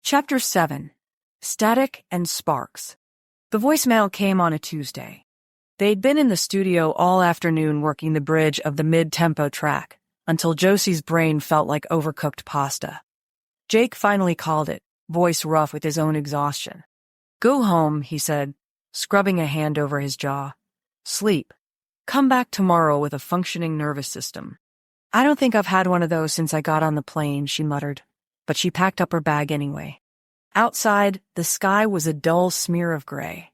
Chapter 7. Static and Sparks. The voicemail came on a Tuesday. They'd been in the studio all afternoon working the bridge of the mid-tempo track, until Josie's brain felt like overcooked pasta. Jake finally called it, voice rough with his own exhaustion. "Go home," he said, scrubbing a hand over his jaw. "Sleep. Come back tomorrow with a functioning nervous system." "I don't think I've had one of those since I got on the plane," she muttered, but she packed up her bag anyway. Outside, the sky was a dull smear of gray.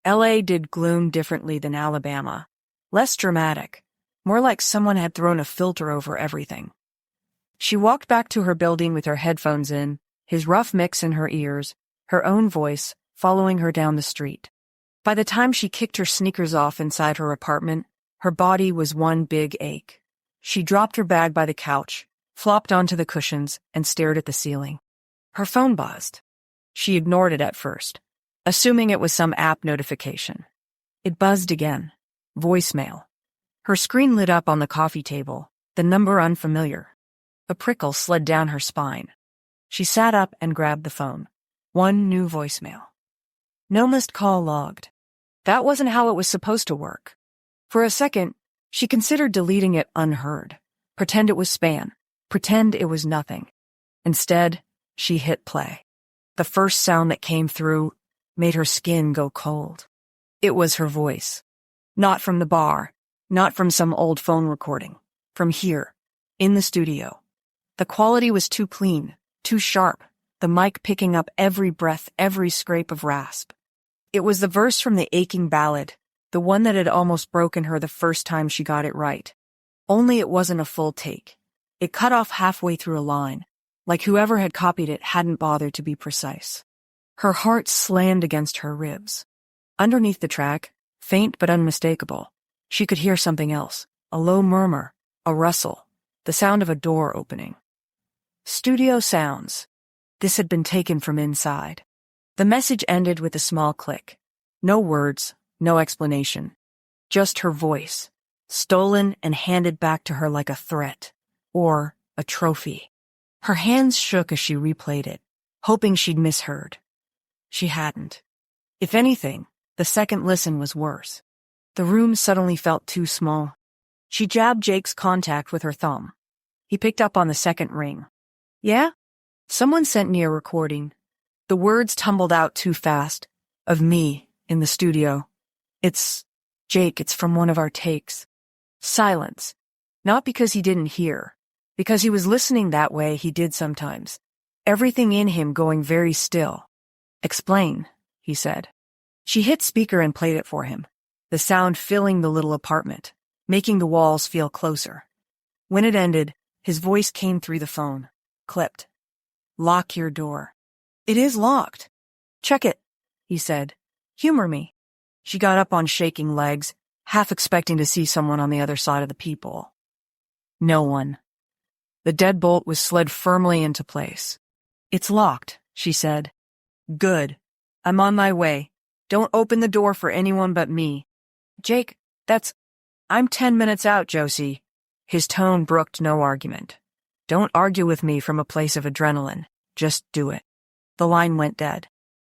LA did gloom differently than Alabama. Less dramatic, more like someone had thrown a filter over everything. She walked back to her building with her headphones in, his rough mix in her ears, her own voice following her down the street. By the time she kicked her sneakers off inside her apartment, her body was one big ache. She dropped her bag by the couch, flopped onto the cushions, and stared at the ceiling. Her phone buzzed. She ignored it at first, assuming it was some app notification. It buzzed again. Voicemail. Her screen lit up on the coffee table, the number unfamiliar. A prickle slid down her spine. She sat up and grabbed the phone. One new voicemail. No missed call logged. That wasn't how it was supposed to work. For a second, she considered deleting it unheard. Pretend it was spam. Pretend it was nothing. Instead, she hit play. The first sound that came through made her skin go cold. It was her voice. Not from the bar, not from some old phone recording. From here, in the studio. The quality was too clean, too sharp, the mic picking up every breath, every scrape of rasp. It was the verse from the aching ballad, the one that had almost broken her the first time she got it right. Only it wasn't a full take. It cut off halfway through a line, like whoever had copied it hadn't bothered to be precise. Her heart slammed against her ribs. Underneath the track, faint but unmistakable, she could hear something else, a low murmur, a rustle, the sound of a door opening. Studio sounds. This had been taken from inside. The message ended with a small click. No words, no explanation. Just her voice, stolen and handed back to her like a threat, or a trophy. Her hands shook as she replayed it, hoping she'd misheard. She hadn't. If anything, the second listen was worse. The room suddenly felt too small. She jabbed Jake's contact with her thumb. He picked up on the second ring. "Yeah?" "Someone sent me a recording." The words tumbled out too fast. "Of me, in the studio. It's Jake, it's from one of our takes." Silence. Not because he didn't hear. Because he was listening that way he did sometimes. Everything in him going very still. "Explain," he said. She hit speaker and played it for him, the sound filling the little apartment, making the walls feel closer. When it ended, his voice came through the phone, clipped. "Lock your door." "It is locked." "Check it," he said. "Humor me." She got up on shaking legs, half expecting to see someone on the other side of the peephole. No one. The deadbolt was slid firmly into place. "It's locked," she said. "Good. I'm on my way. Don't open the door for anyone but me." "Jake, I'm 10 minutes out, Josie." His tone brooked no argument. "Don't argue with me from a place of adrenaline. Just do it." The line went dead.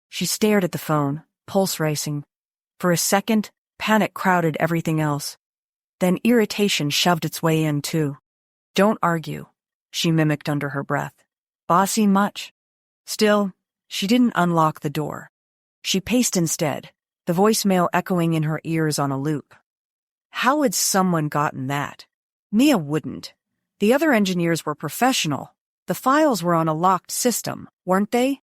She stared at the phone, pulse racing. For a second, panic crowded everything else. Then irritation shoved its way in, too. "Don't argue," she mimicked under her breath. "Bossy much?" Still, she didn't unlock the door. She paced instead, the voicemail echoing in her ears on a loop. How had someone gotten that? Mia wouldn't. The other engineers were professional. The files were on a locked system, weren't they?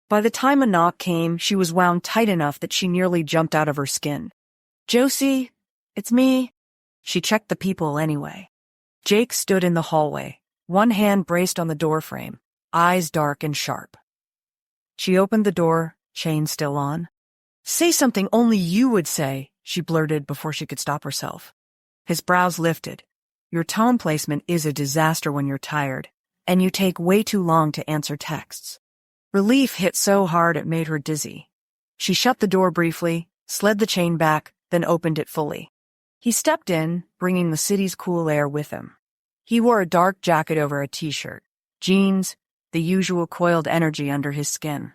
By the time a knock came, she was wound tight enough that she nearly jumped out of her skin. "Josie, it's me." She checked the people anyway. Jake stood in the hallway, one hand braced on the doorframe, eyes dark and sharp. She opened the door, chain still on. "Say something only you would say," she blurted before she could stop herself. His brows lifted. "Your tone placement is a disaster when you're tired, and you take way too long to answer texts." Relief hit so hard it made her dizzy. She shut the door briefly, slid the chain back, then opened it fully. He stepped in, bringing the city's cool air with him. He wore a dark jacket over a t-shirt, jeans, the usual coiled energy under his skin.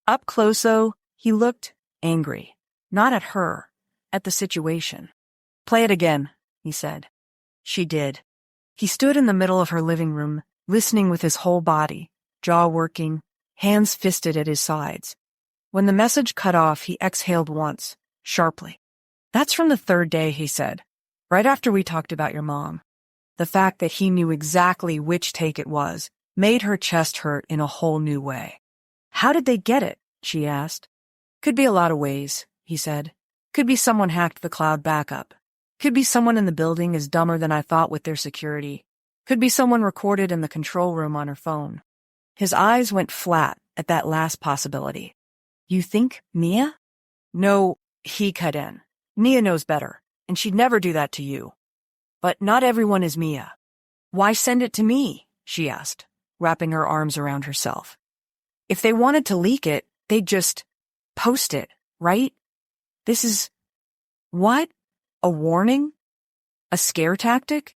Up close, though, he looked angry. Not at her, at the situation. "Play it again," he said. She did. He stood in the middle of her living room, listening with his whole body, jaw working, hands fisted at his sides. When the message cut off, he exhaled once, sharply. "That's from the third day," he said, "right after we talked about your mom." The fact that he knew exactly which take it was made her chest hurt in a whole new way. "How did they get it?" she asked. "Could be a lot of ways," he said. "Could be someone hacked the cloud backup. Could be someone in the building is dumber than I thought with their security. Could be someone recorded in the control room on her phone." His eyes went flat at that last possibility. "You think Mia?" "No," he cut in. "Mia knows better, and she'd never do that to you. But not everyone is Mia." "Why send it to me?" she asked, wrapping her arms around herself. "If they wanted to leak it, they'd just post it, right? This is... what? A warning? A scare tactic?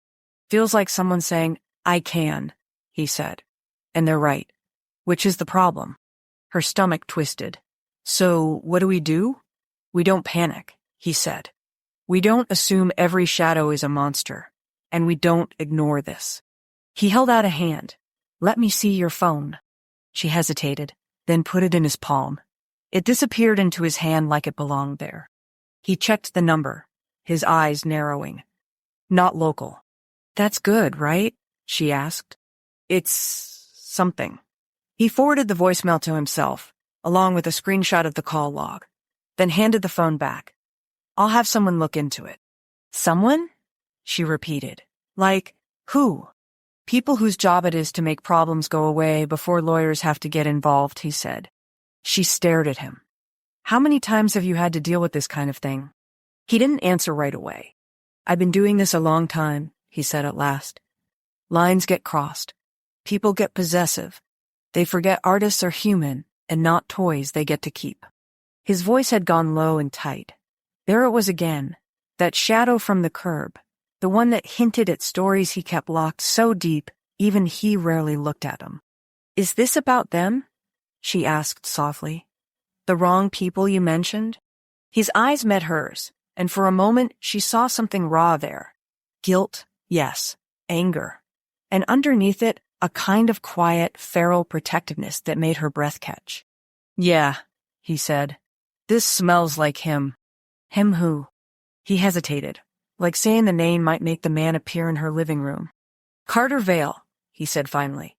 Feels like someone saying, 'I can,'" he said. "And they're right. Which is the problem." Her stomach twisted. "So what do we do?" "We don't panic," he said. "We don't assume every shadow is a monster, and we don't ignore this." He held out a hand. "Let me see your phone." She hesitated, then put it in his palm. It disappeared into his hand like it belonged there. He checked the number, his eyes narrowing. "Not local." "That's good, right?" she asked. "It's something." He forwarded the voicemail to himself, along with a screenshot of the call log, then handed the phone back. "I'll have someone look into it." "Someone?" she repeated. "Like, who?" "People whose job it is to make problems go away before lawyers have to get involved," he said. She stared at him. "How many times have you had to deal with this kind of thing?" He didn't answer right away. "I've been doing this a long time," he said at last. "Lines get crossed. People get possessive. They forget artists are human and not toys they get to keep." His voice had gone low and tight. There it was again, that shadow from the curb, the one that hinted at stories he kept locked so deep even he rarely looked at them. "Is this about them?" she asked softly. "The wrong people you mentioned?" His eyes met hers, and for a moment she saw something raw there. Guilt, yes. Anger. And underneath it, a kind of quiet, feral protectiveness that made her breath catch. "Yeah," he said. "This smells like him." "Him who?" He hesitated, like saying the name might make the man appear in her living room. "Carter Vale," he said finally.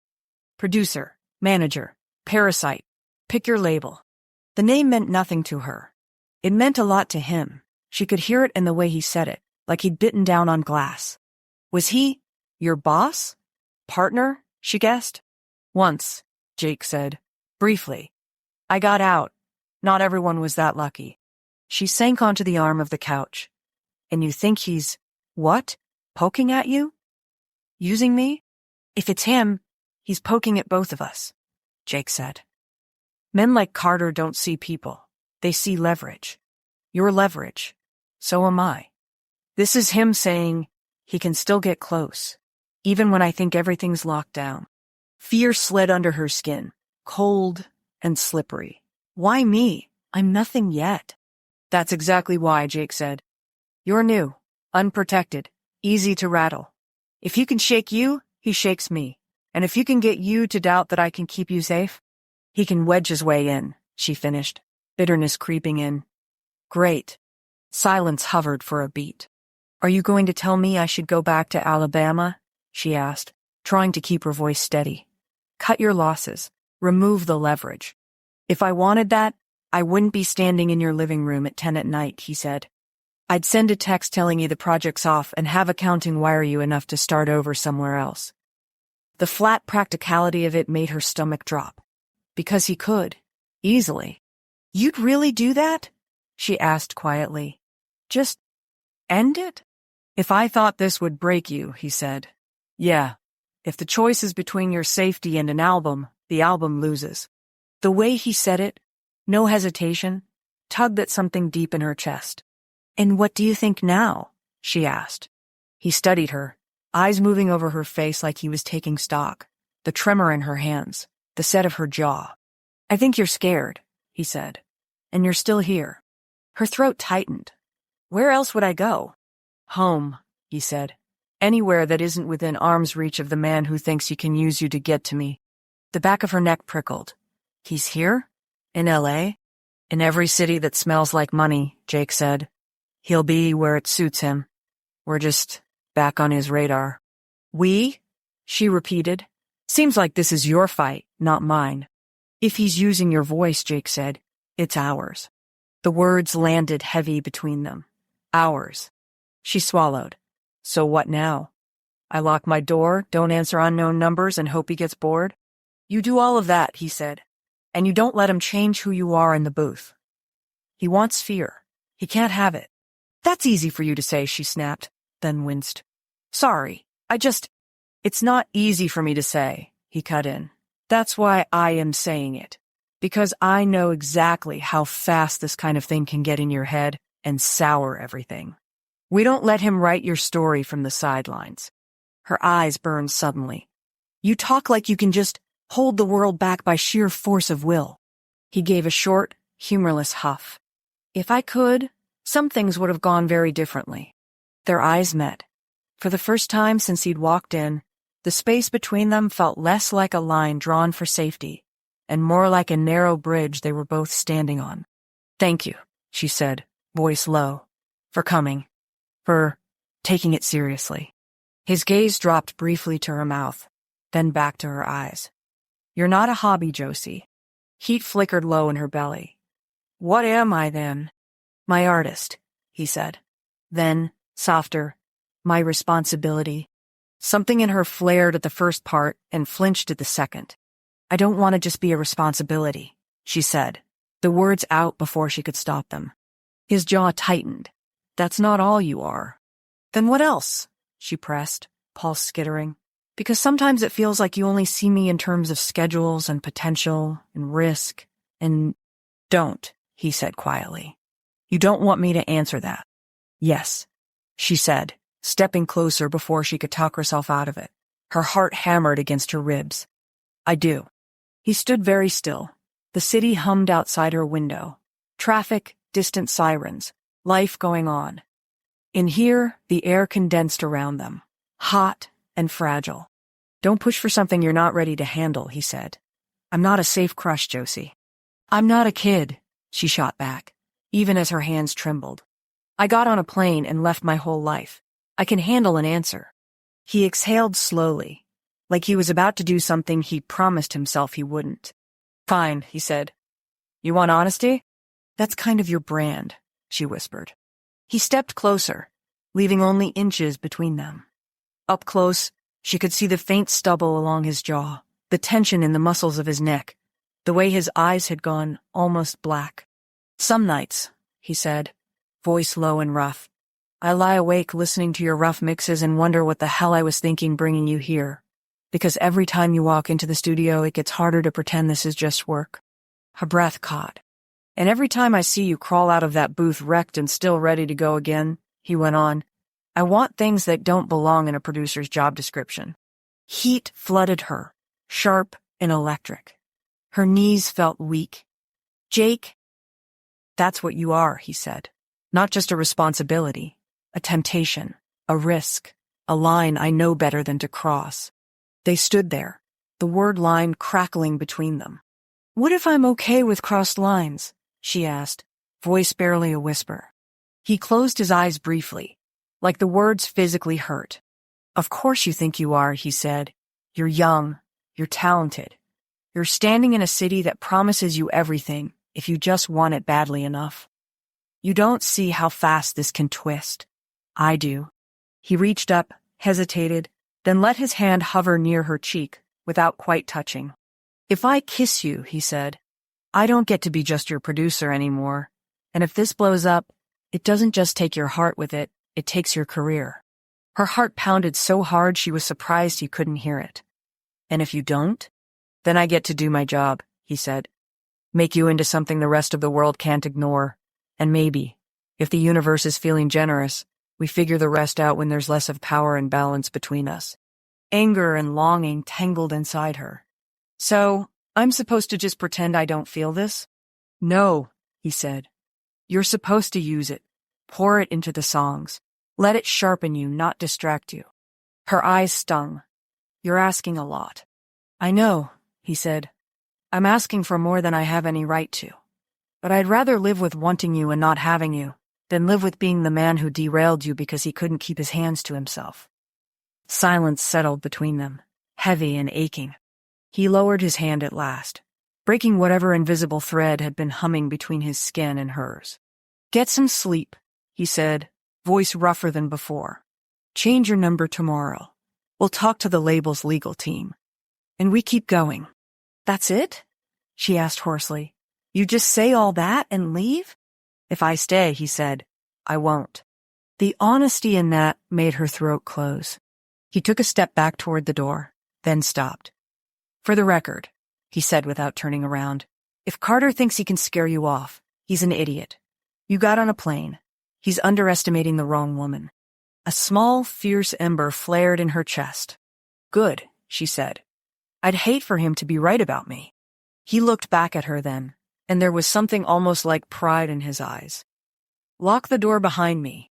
"Producer, manager, parasite, pick your label." The name meant nothing to her. It meant a lot to him. She could hear it in the way he said it, like he'd bitten down on glass. "Was he your boss? Partner?" she guessed. "Once," Jake said. "Briefly. I got out. Not everyone was that lucky." She sank onto the arm of the couch. "And you think he's, what? Poking at you? Using me?" "If it's him, he's poking at both of us," Jake said. "Men like Carter don't see people. They see leverage. You're leverage. So am I. This is him saying he can still get close, even when I think everything's locked down." Fear slid under her skin, cold and slippery. "Why me? I'm nothing yet." "That's exactly why," Jake said. "You're new, unprotected, easy to rattle. If he can shake you, he shakes me. And if you can get you to doubt that I can keep you safe, he can wedge his way in," she finished, bitterness creeping in. "Great." Silence hovered for a beat. "Are you going to tell me I should go back to Alabama?" she asked, trying to keep her voice steady. "Cut your losses. Remove the leverage." "If I wanted that, I wouldn't be standing in your living room at 10 at night," he said. "I'd send a text telling you the project's off and have accounting wire you enough to start over somewhere else." The flat practicality of it made her stomach drop. Because he could. Easily. "You'd really do that?" she asked quietly. "Just end it?" "If I thought this would break you," he said. "Yeah. If the choice is between your safety and an album, the album loses." The way he said it, no hesitation, tugged at something deep in her chest. "And what do you think now?" she asked. He studied her, eyes moving over her face like he was taking stock, the tremor in her hands, the set of her jaw. "I think you're scared," he said. "And you're still here." Her throat tightened. "Where else would I go?" "Home," he said. "Anywhere that isn't within arm's reach of the man who thinks he can use you to get to me." The back of her neck prickled. "He's here? In L.A.? "In every city that smells like money," Jake said. "He'll be where it suits him. We're just back on his radar." "We?" she repeated. "Seems like this is your fight, not mine." "If he's using your voice," Jake said, "it's ours." The words landed heavy between them. Ours. She swallowed. "So what now? I lock my door, don't answer unknown numbers, and hope he gets bored?" "You do all of that," he said, "and you don't let him change who you are in the booth. He wants fear. He can't have it." "That's easy for you to say," she snapped, then winced. "Sorry, it's not easy for me to say," he cut in. "That's why I am saying it. Because I know exactly how fast this kind of thing can get in your head and sour everything. We don't let him write your story from the sidelines." Her eyes burned suddenly. "You talk like you can just hold the world back by sheer force of will." He gave a short, humorless huff. "If I could, some things would have gone very differently." Their eyes met. For the first time since he'd walked in, the space between them felt less like a line drawn for safety, and more like a narrow bridge they were both standing on. "Thank you," she said, voice low, "for coming. For taking it seriously." His gaze dropped briefly to her mouth, then back to her eyes. "You're not a hobby, Josie." Heat flickered low in her belly. "What am I, then?" "My artist," he said. Then, softer, "My responsibility." Something in her flared at the first part and flinched at the second. "I don't want to just be a responsibility," she said, the words out before she could stop them. His jaw tightened. "That's not all you are." "Then what else?" she pressed, pulse skittering. "Because sometimes it feels like you only see me in terms of schedules and potential and risk and—" "Don't," he said quietly. "You don't want me to answer that." "Yes," she said, stepping closer before she could talk herself out of it. Her heart hammered against her ribs. "I do." He stood very still. The city hummed outside her window. Traffic, distant sirens, life going on. In here, the air condensed around them, hot and fragile. "Don't push for something you're not ready to handle," he said. "I'm not a safe crush, Josie." "I'm not a kid," she shot back, even as her hands trembled. "I got on a plane and left my whole life. I can handle an answer." He exhaled slowly, like he was about to do something he promised himself he wouldn't. "Fine," he said. "You want honesty?" "That's kind of your brand," she whispered. He stepped closer, leaving only inches between them. Up close, she could see the faint stubble along his jaw, the tension in the muscles of his neck, the way his eyes had gone almost black. "Some nights," he said, voice low and rough, "I lie awake listening to your rough mixes and wonder what the hell I was thinking bringing you here. Because every time you walk into the studio, it gets harder to pretend this is just work." Her breath caught. "And every time I see you crawl out of that booth wrecked and still ready to go again," he went on, "I want things that don't belong in a producer's job description." Heat flooded her, sharp and electric. Her knees felt weak. "Jake, that's what you are," he said. "Not just a responsibility, a temptation, a risk, a line I know better than to cross." They stood there, the word line crackling between them. "What if I'm okay with crossed lines?" she asked, voice barely a whisper. He closed his eyes briefly, like the words physically hurt. "Of course you think you are," he said. "You're young, you're talented. You're standing in a city that promises you everything if you just want it badly enough. You don't see how fast this can twist. I do." He reached up, hesitated, then let his hand hover near her cheek without quite touching. "If I kiss you," he said, "I don't get to be just your producer anymore. And if this blows up, it doesn't just take your heart with it, it takes your career." Her heart pounded so hard she was surprised he couldn't hear it. "And if you don't? Then I get to do my job," he said. "Make you into something the rest of the world can't ignore. And maybe, if the universe is feeling generous, we figure the rest out when there's less of power and balance between us." Anger and longing tangled inside her. "So, I'm supposed to just pretend I don't feel this? No, he said. You're supposed to use it. Pour it into the songs. Let it sharpen you, not distract you. Her eyes stung. You're asking a lot. I know, he said. I'm asking for more than I have any right to. But I'd rather live with wanting you and not having you than live with being the man who derailed you because he couldn't keep his hands to himself. Silence settled between them, heavy and aching. He lowered his hand at last, breaking whatever invisible thread had been humming between his skin and hers. Get some sleep, he said, voice rougher than before. Change your number tomorrow. We'll talk to the label's legal team. And we keep going. That's it? She asked hoarsely. You just say all that and leave? If I stay, he said, I won't. The honesty in that made her throat close. He took a step back toward the door, then stopped. For the record, he said without turning around, if Carter thinks he can scare you off, he's an idiot. You got on a plane. He's underestimating the wrong woman. A small, fierce ember flared in her chest. Good, she said. I'd hate for him to be right about me. He looked back at her then, and there was something almost like pride in his eyes. Lock the door behind me.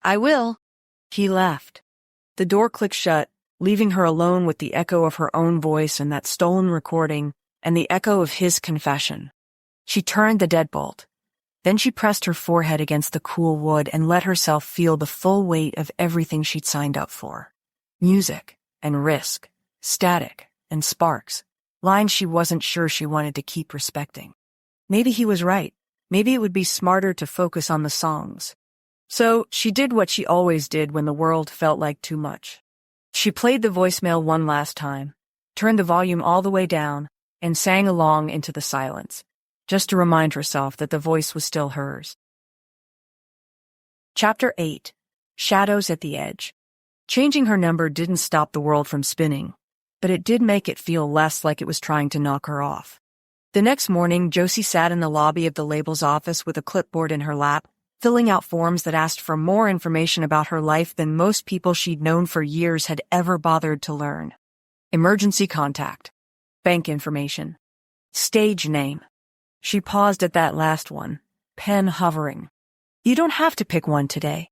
I will. He left. The door clicked shut, leaving her alone with the echo of her own voice and that stolen recording and the echo of his confession. She turned the deadbolt. Then she pressed her forehead against the cool wood and let herself feel the full weight of everything she'd signed up for. Music and risk, static and sparks, lines she wasn't sure she wanted to keep respecting. Maybe he was right. Maybe it would be smarter to focus on the songs. So she did what she always did when the world felt like too much. She played the voicemail one last time, turned the volume all the way down, and sang along into the silence, just to remind herself that the voice was still hers. Chapter 8. Shadows at the Edge. Changing her number didn't stop the world from spinning, but it did make it feel less like it was trying to knock her off. The next morning, Josie sat in the lobby of the label's office with a clipboard in her lap, filling out forms that asked for more information about her life than most people she'd known for years had ever bothered to learn. Emergency contact. Bank information. Stage name. She paused at that last one, pen hovering. You don't have to pick one today.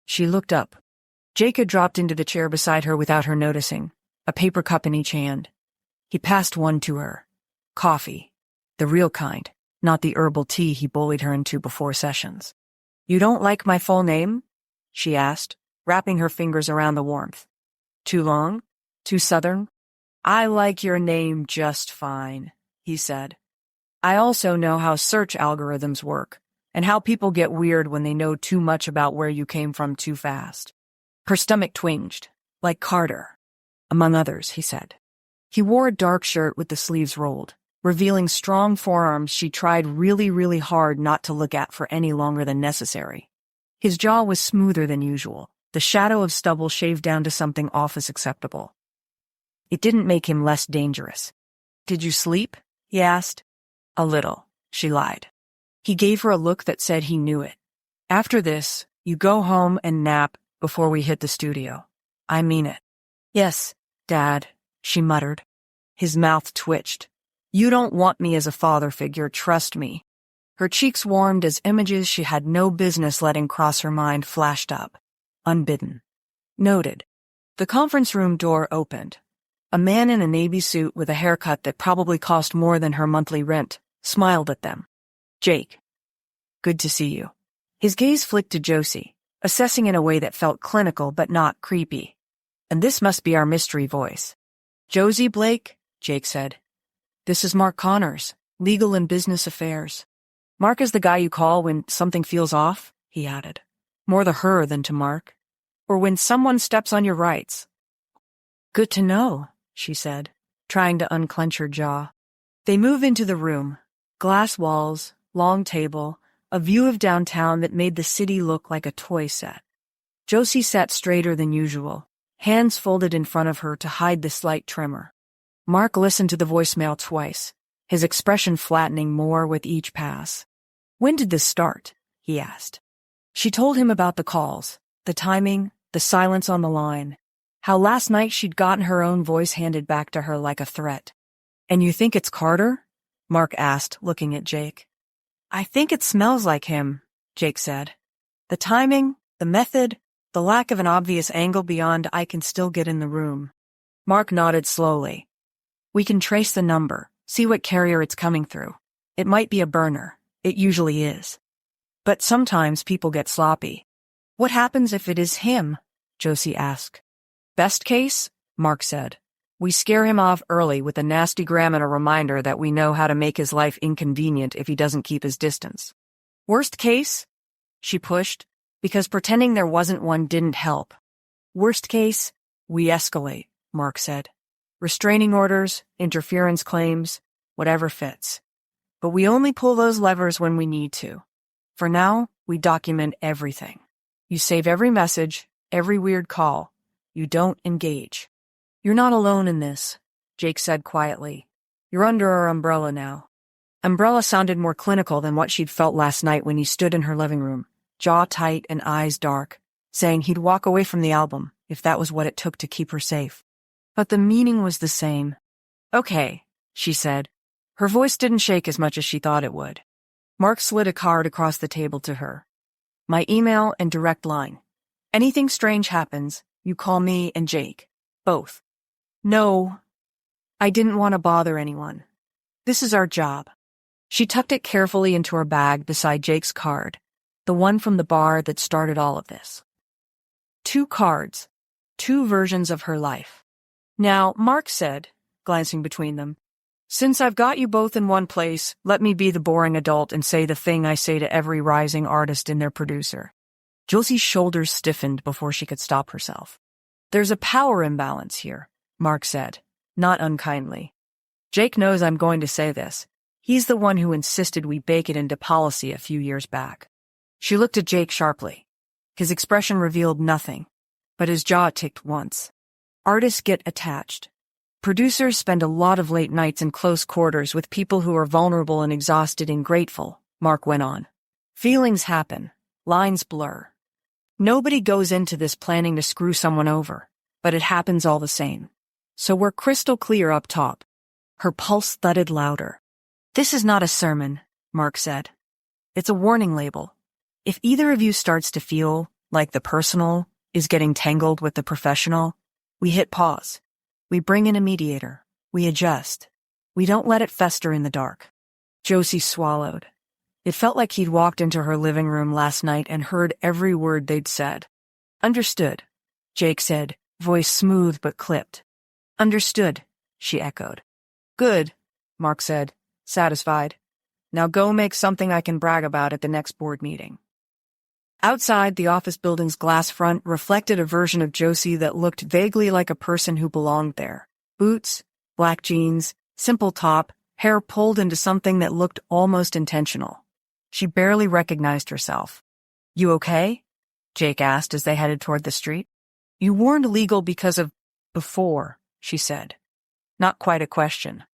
She looked up. Jake had dropped into the chair beside her without her noticing, a paper cup in each hand. He passed one to her. Coffee. The real kind, not the herbal tea he bullied her into before sessions. You don't like my full name? She asked, wrapping her fingers around the warmth. Too long? Too southern? I like your name just fine, he said. I also know how search algorithms work, and how people get weird when they know too much about where you came from too fast. Her stomach twinged, like Carter, among others, he said. He wore a dark shirt with the sleeves rolled, revealing strong forearms she tried really, really hard not to look at for any longer than necessary. His jaw was smoother than usual, the shadow of stubble shaved down to something office acceptable. It didn't make him less dangerous. Did you sleep? He asked. A little, she lied. He gave her a look that said he knew it. After this, you go home and nap before we hit the studio. I mean it. Yes, Dad, she muttered. His mouth twitched. You don't want me as a father figure, trust me. Her cheeks warmed as images she had no business letting cross her mind flashed up, unbidden. Noted. The conference room door opened. A man in a navy suit with a haircut that probably cost more than her monthly rent smiled at them. Jake. Good to see you. His gaze flicked to Josie, assessing in a way that felt clinical but not creepy. And this must be our mystery voice. Josie Blake, Jake said. This is Mark Connors, legal and business affairs. Mark is the guy you call when something feels off, he added. More the her than to Mark. Or when someone steps on your rights. Good to know, she said, trying to unclench her jaw. They move into the room. Glass walls, long table, a view of downtown that made the city look like a toy set. Josie sat straighter than usual, hands folded in front of her to hide the slight tremor. Mark listened to the voicemail twice, his expression flattening more with each pass. When did this start? He asked. She told him about the calls, the timing, the silence on the line, how last night she'd gotten her own voice handed back to her like a threat. And you think it's Carter? Mark asked, looking at Jake. I think it smells like him, Jake said. The timing, the method, the lack of an obvious angle beyond I can still get in the room. Mark nodded slowly. We can trace the number, see what carrier it's coming through. It might be a burner. It usually is. But sometimes people get sloppy. What happens if it is him? Josie asked. Best case, Mark said. We scare him off early with a nasty gram and a reminder that we know how to make his life inconvenient if he doesn't keep his distance. Worst case? She pushed, because pretending there wasn't one didn't help. Worst case, we escalate, Mark said. Restraining orders, interference claims, whatever fits. But we only pull those levers when we need to. For now, we document everything. You save every message, every weird call. You don't engage. You're not alone in this, Jake said quietly. You're under our umbrella now. Umbrella sounded more clinical than what she'd felt last night when he stood in her living room, jaw tight and eyes dark, saying he'd walk away from the album if that was what it took to keep her safe. But the meaning was the same. Okay, she said. Her voice didn't shake as much as she thought it would. Mark slid a card across the table to her. My email and direct line. Anything strange happens, you call me and Jake. Both. No, I didn't want to bother anyone. This is our job. She tucked it carefully into her bag beside Jake's card, the one from the bar that started all of this. 2 cards, 2 versions of her life. Now, Mark said, glancing between them, since I've got you both in one place, let me be the boring adult and say the thing I say to every rising artist and their producer. Josie's shoulders stiffened before she could stop herself. There's a power imbalance here, Mark said, not unkindly. Jake knows I'm going to say this. He's the one who insisted we bake it into policy a few years back. She looked at Jake sharply. His expression revealed nothing, but his jaw ticked once. Artists get attached. Producers spend a lot of late nights in close quarters with people who are vulnerable and exhausted and grateful, Mark went on. Feelings happen. Lines blur. Nobody goes into this planning to screw someone over, but it happens all the same. So we're crystal clear up top. Her pulse thudded louder. This is not a sermon, Mark said. It's a warning label. If either of you starts to feel like the personal is getting tangled with the professional, we hit pause. We bring in a mediator. We adjust. We don't let it fester in the dark. Josie swallowed. It felt like he'd walked into her living room last night and heard every word they'd said. Understood, Jake said, voice smooth but clipped. Understood, she echoed. Good, Mark said, satisfied. Now go make something I can brag about at the next board meeting. Outside, the office building's glass front reflected a version of Josie that looked vaguely like a person who belonged there. Boots, black jeans, simple top, hair pulled into something that looked almost intentional. She barely recognized herself. You okay? Jake asked as they headed toward the street. You weren't illegal because of before, she said. Not quite a question.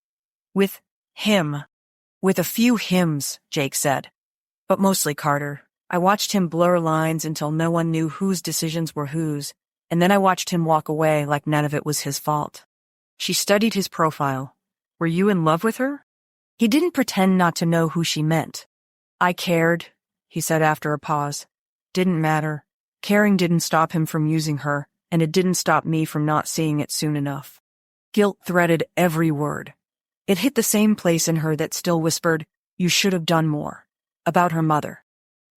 With him. With a few hims, Jake said. But mostly Carter. I watched him blur lines until no one knew whose decisions were whose, and then I watched him walk away like none of it was his fault. She studied his profile. Were you in love with her? He didn't pretend not to know who she meant. I cared, he said after a pause. Didn't matter. Caring didn't stop him from using her, and it didn't stop me from not seeing it soon enough. Guilt threaded every word. It hit the same place in her that still whispered, you should have done more. About her mother.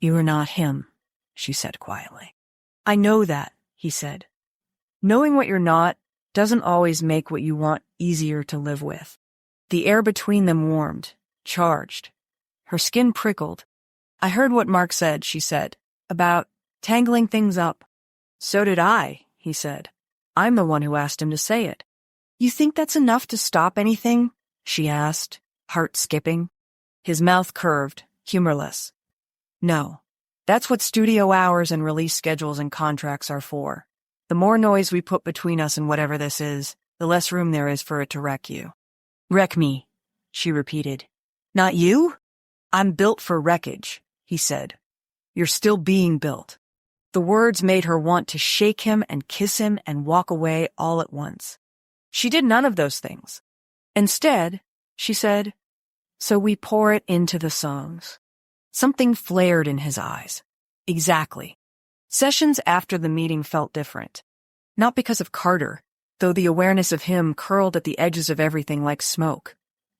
You are not him, she said quietly. I know that, he said. Knowing what you're not doesn't always make what you want easier to live with. The air between them warmed, charged. Her skin prickled. I heard what Mark said, she said, about tangling things up. So did I, he said. I'm the one who asked him to say it. You think that's enough to stop anything? She asked, heart skipping. His mouth curved, humorless. No. That's what studio hours and release schedules and contracts are for. The more noise we put between us and whatever this is, the less room there is for it to wreck you. Wreck me, she repeated. Not you? I'm built for wreckage, he said. You're still being built. The words made her want to shake him and kiss him and walk away all at once. She did none of those things. Instead, she said, so we pour it into the songs. Something flared in his eyes. Exactly. Sessions after the meeting felt different. Not because of Carter, though the awareness of him curled at the edges of everything like smoke.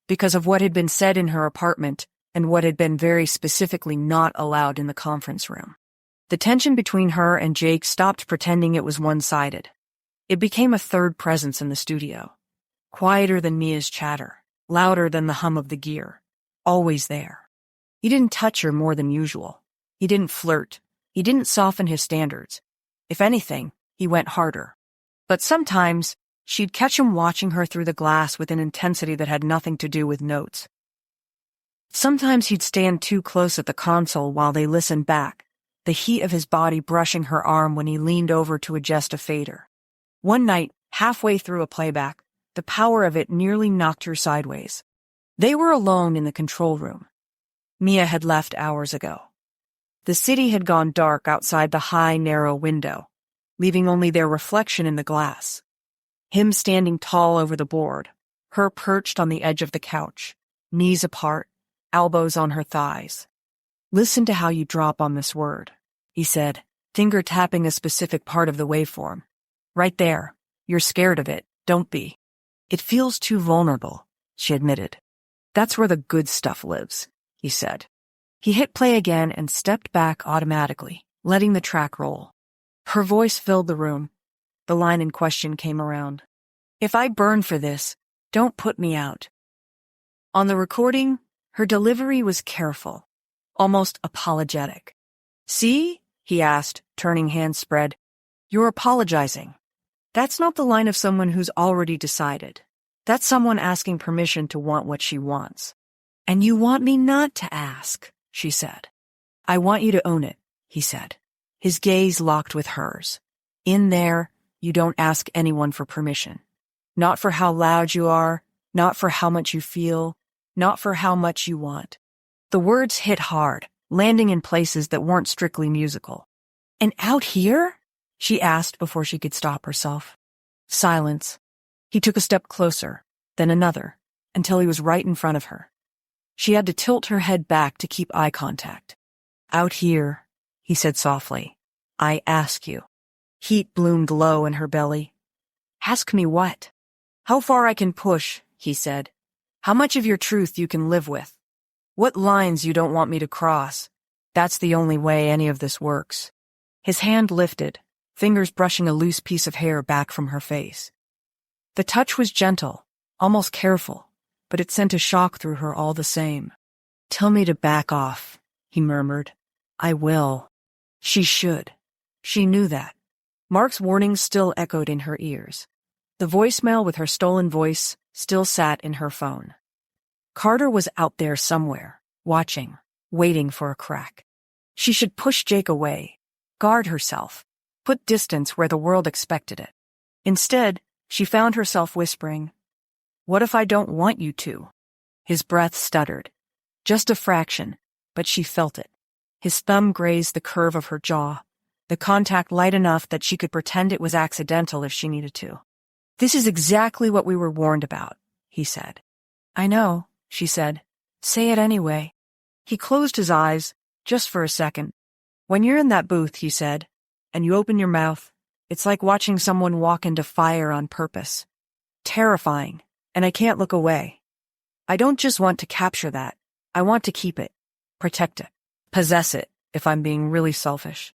Because of what had been said in her apartment and what had been very specifically not allowed in the conference room. The tension between her and Jake stopped pretending it was one-sided. It became a third presence in the studio. Quieter than Mia's chatter, louder than the hum of the gear. Always there. He didn't touch her more than usual. He didn't flirt. He didn't soften his standards. If anything, he went harder. But sometimes, she'd catch him watching her through the glass with an intensity that had nothing to do with notes. Sometimes he'd stand too close at the console while they listened back, the heat of his body brushing her arm when he leaned over to adjust a fader. One night, halfway through a playback, the power of it nearly knocked her sideways. They were alone in the control room. Mia had left hours ago. The city had gone dark outside the high, narrow window, leaving only their reflection in the glass. Him standing tall over the board, her perched on the edge of the couch, knees apart, elbows on her thighs. Listen to how you drop on this word, he said, finger tapping a specific part of the waveform. Right there. You're scared of it, don't be. It feels too vulnerable, she admitted. That's where the good stuff lives, he said. He hit play again and stepped back automatically, letting the track roll. Her voice filled the room. The line in question came around. If I burn for this, don't put me out. On the recording, her delivery was careful, almost apologetic. See? He asked, turning hands spread. You're apologizing. That's not the line of someone who's already decided. That's someone asking permission to want what she wants. And you want me not to ask, she said. I want you to own it, he said. His gaze locked with hers. In there, you don't ask anyone for permission. Not for how loud you are, not for how much you feel, not for how much you want. The words hit hard, landing in places that weren't strictly musical. And out here? She asked before she could stop herself. Silence. He took a step closer, then another, until he was right in front of her. She had to tilt her head back to keep eye contact. Out here, he said softly, I ask you. Heat bloomed low in her belly. Ask me what? How far I can push, he said. How much of your truth you can live with. What lines you don't want me to cross. That's the only way any of this works. His hand lifted, fingers brushing a loose piece of hair back from her face. The touch was gentle, almost careful, but it sent a shock through her all the same. Tell me to back off, he murmured. I will. She should. She knew that. Mark's warning still echoed in her ears. The voicemail with her stolen voice still sat in her phone. Carter was out there somewhere, watching, waiting for a crack. She should push Jake away, guard herself, put distance where the world expected it. Instead, she found herself whispering, What if I don't want you to? His breath stuttered. Just a fraction, but she felt it. His thumb grazed the curve of her jaw, the contact light enough that she could pretend it was accidental if she needed to. This is exactly what we were warned about, he said. I know, she said. Say it anyway. He closed his eyes, just for a second. When you're in that booth, he said, and you open your mouth, it's like watching someone walk into fire on purpose. Terrifying, and I can't look away. I don't just want to capture that. I want to keep it, protect it, possess it, if I'm being really selfish.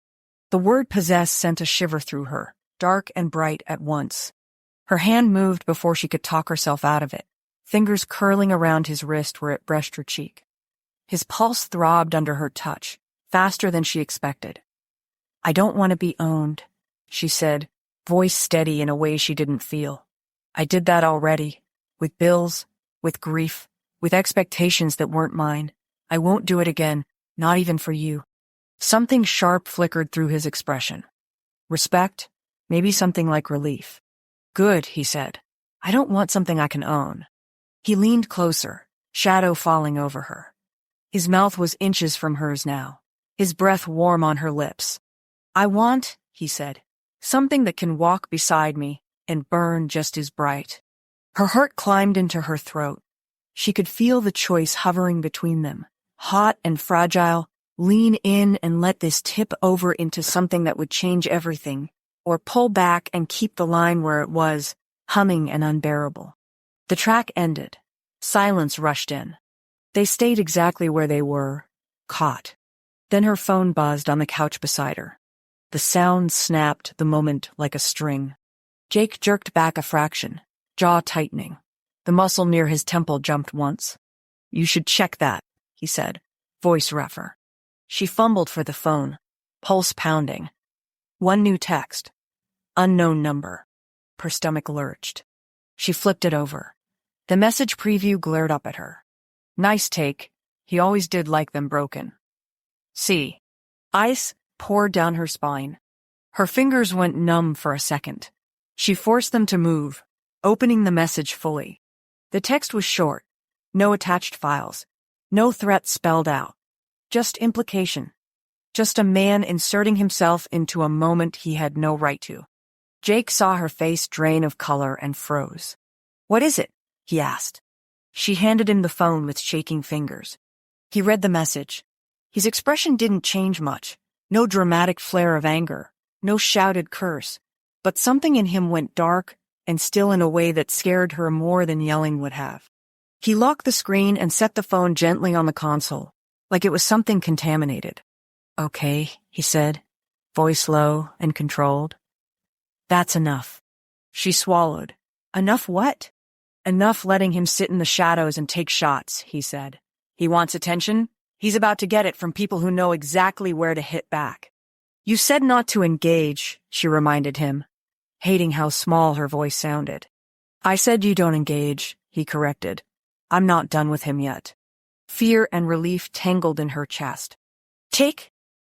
The word possess sent a shiver through her, dark and bright at once. Her hand moved before she could talk herself out of it, fingers curling around his wrist where it brushed her cheek. His pulse throbbed under her touch, faster than she expected. I don't want to be owned, she said, voice steady in a way she didn't feel. I did that already, with bills, with grief, with expectations that weren't mine. I won't do it again, not even for you. Something sharp flickered through his expression. Respect, maybe something like relief. Good, he said. I don't want something I can own. He leaned closer, shadow falling over her. His mouth was inches from hers now, his breath warm on her lips. I want, he said, something that can walk beside me and burn just as bright. Her heart climbed into her throat. She could feel the choice hovering between them, hot and fragile. Lean in and let this tip over into something that would change everything, or pull back and keep the line where it was, humming and unbearable. The track ended. Silence rushed in. They stayed exactly where they were, caught. Then her phone buzzed on the couch beside her. The sound snapped the moment like a string. Jake jerked back a fraction, jaw tightening. The muscle near his temple jumped once. "You should check that," he said, voice rougher. She fumbled for the phone, pulse pounding. One new text. Unknown number. Her stomach lurched. She flipped it over. The message preview glared up at her. "Nice take. He always did like them broken." See. Ice poured down her spine. Her fingers went numb for a second. She forced them to move, opening the message fully. The text was short. No attached files. No threat spelled out. Just implication. Just a man inserting himself into a moment he had no right to. Jake saw her face drain of color and froze. "What is it?" he asked. She handed him the phone with shaking fingers. He read the message. His expression didn't change much. No dramatic flare of anger. No shouted curse. But something in him went dark and still in a way that scared her more than yelling would have. He locked the screen and set the phone gently on the console, like it was something contaminated. "Okay," he said, voice low and controlled. "That's enough." She swallowed. "Enough what?" "Enough letting him sit in the shadows and take shots," he said. "He wants attention. He's about to get it from people who know exactly where to hit back." "You said not to engage," she reminded him, hating how small her voice sounded. "I said you don't engage," he corrected. "I'm not done with him yet." Fear and relief tangled in her chest. "Take?"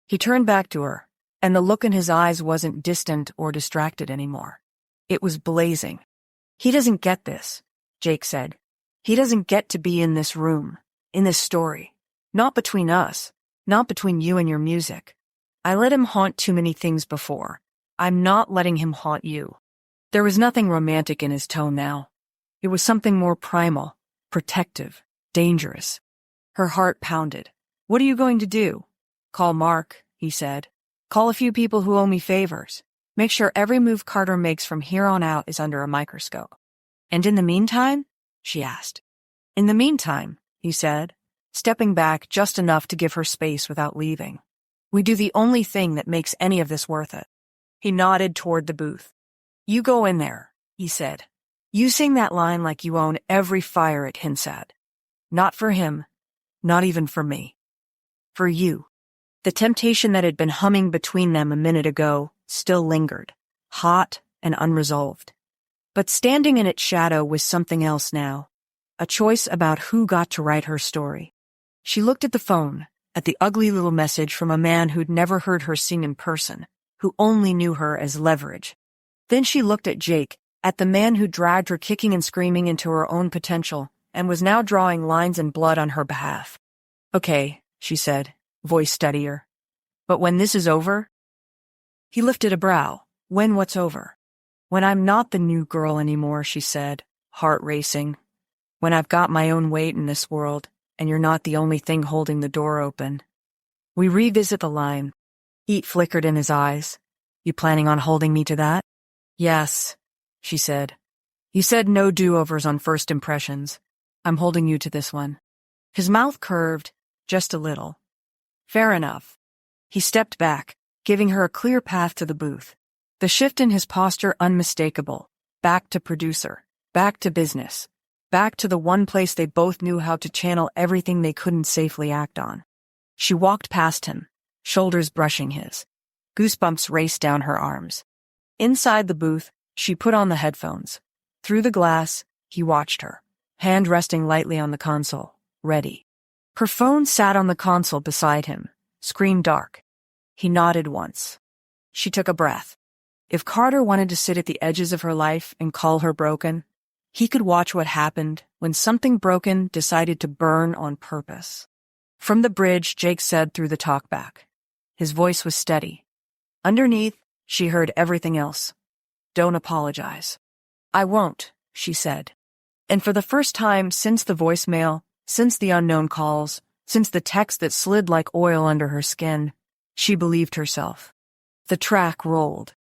He turned back to her, and the look in his eyes wasn't distant or distracted anymore. It was blazing. "He doesn't get this," Jake said. "He doesn't get to be in this room, in this story. Not between us, not between you and your music. I let him haunt too many things before. I'm not letting him haunt you." There was nothing romantic in his tone now. It was something more primal, protective, dangerous. Her heart pounded. "What are you going to do?" "Call Mark," he said. "Call a few people who owe me favors. Make sure every move Carter makes from here on out is under a microscope." "And in the meantime?" she asked. "In the meantime," he said, stepping back just enough to give her space without leaving. "We do the only thing that makes any of this worth it." He nodded toward the booth. "You go in there," he said. "You sing that line like you own every fire it hints at. Not for him. Not even for me. For you." The temptation that had been humming between them a minute ago still lingered, hot and unresolved. But standing in its shadow was something else now, a choice about who got to write her story. She looked at the phone, at the ugly little message from a man who'd never heard her sing in person, who only knew her as leverage. Then she looked at Jake, at the man who dragged her kicking and screaming into her own potential, and was now drawing lines in blood on her behalf. "Okay," she said, voice steadier. "But when this is over?" He lifted a brow. "When what's over?" "When I'm not the new girl anymore," she said, heart racing. "When I've got my own weight in this world, and you're not the only thing holding the door open." We revisit the line. Heat flickered in his eyes. "You planning on holding me to that?" "Yes," she said. "You said no do-overs on first impressions. I'm holding you to this one." His mouth curved, just a little. "Fair enough." He stepped back, giving her a clear path to the booth. The shift in his posture unmistakable. Back to producer. Back to business. Back to the one place they both knew how to channel everything they couldn't safely act on. She walked past him, shoulders brushing his. Goosebumps raced down her arms. Inside the booth, she put on the headphones. Through the glass, he watched her, hand resting lightly on the console, ready. Her phone sat on the console beside him, screen dark. He nodded once. She took a breath. If Carter wanted to sit at the edges of her life and call her broken, he could watch what happened when something broken decided to burn on purpose. From the bridge, Jake said through the talkback. His voice was steady. Underneath, she heard everything else. "Don't apologize." "I won't," she said. And for the first time since the voicemail, since the unknown calls, since the text that slid like oil under her skin, she believed herself. The track rolled.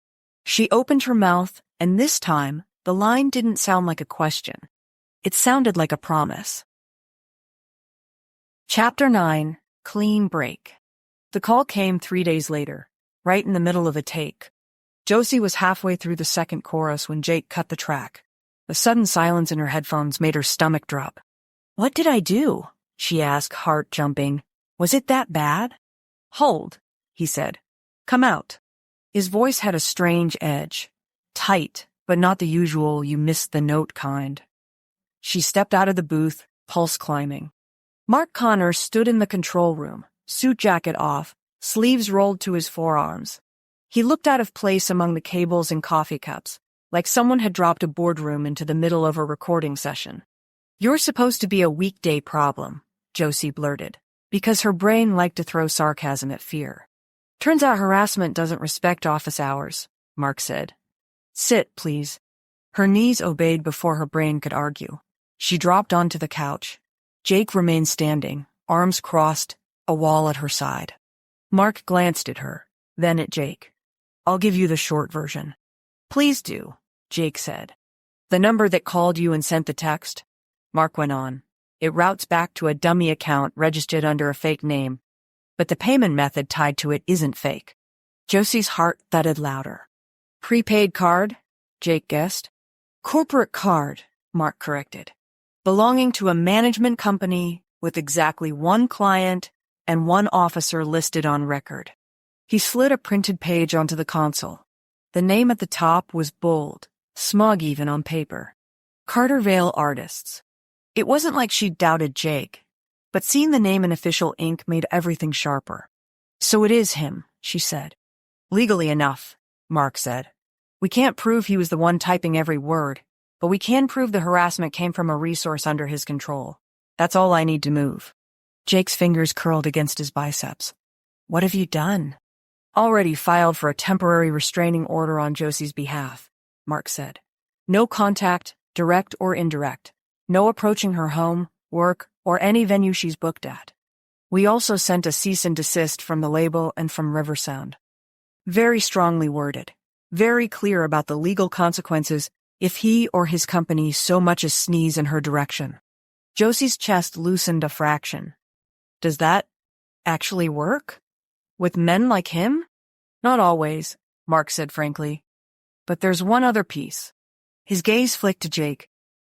She opened her mouth, and this time, the line didn't sound like a question. It sounded like a promise. Chapter 9, Clean Break. The call came 3 days later, right in the middle of a take. Josie was halfway through the second chorus when Jake cut the track. The sudden silence in her headphones made her stomach drop. "What did I do?" she asked, heart jumping. "Was it that bad?" "Hold," he said. "Come out." His voice had a strange edge. Tight, but not the usual you missed the note kind. She stepped out of the booth, pulse climbing. Mark Connor stood in the control room, suit jacket off, sleeves rolled to his forearms. He looked out of place among the cables and coffee cups, like someone had dropped a boardroom into the middle of a recording session. "You're supposed to be a weekday problem," Josie blurted, because her brain liked to throw sarcasm at fear. "Turns out harassment doesn't respect office hours," Mark said. "Sit, please." Her knees obeyed before her brain could argue. She dropped onto the couch. Jake remained standing, arms crossed, a wall at her side. Mark glanced at her, then at Jake. "I'll give you the short version." "Please do," Jake said. "The number that called you and sent the text?" Mark went on. "It routes back to a dummy account registered under a fake name, but the payment method tied to it isn't fake." Josie's heart thudded louder. "Prepaid card?" Jake guessed. "Corporate card," Mark corrected. "Belonging to a management company with exactly one client and one officer listed on record." He slid a printed page onto the console. The name at the top was bold, smug even on paper. Cartervale Artists. It wasn't like she doubted Jake, but seeing the name in official ink made everything sharper. "So it is him," she said. "Legally enough," Mark said. "We can't prove he was the one typing every word, but we can prove the harassment came from a resource under his control. That's all I need to move." Jake's fingers curled against his biceps. "What have you done?" "Already filed for a temporary restraining order on Josie's behalf," Mark said. "No contact, direct or indirect. No approaching her home, work, or any venue she's booked at. We also sent a cease and desist from the label and from Riversound. Very strongly worded, very clear about the legal consequences if he or his company so much as sneeze in her direction." Josie's chest loosened a fraction. "Does that actually work? With men like him?" "Not always," Mark said frankly. "But there's one other piece." His gaze flicked to Jake.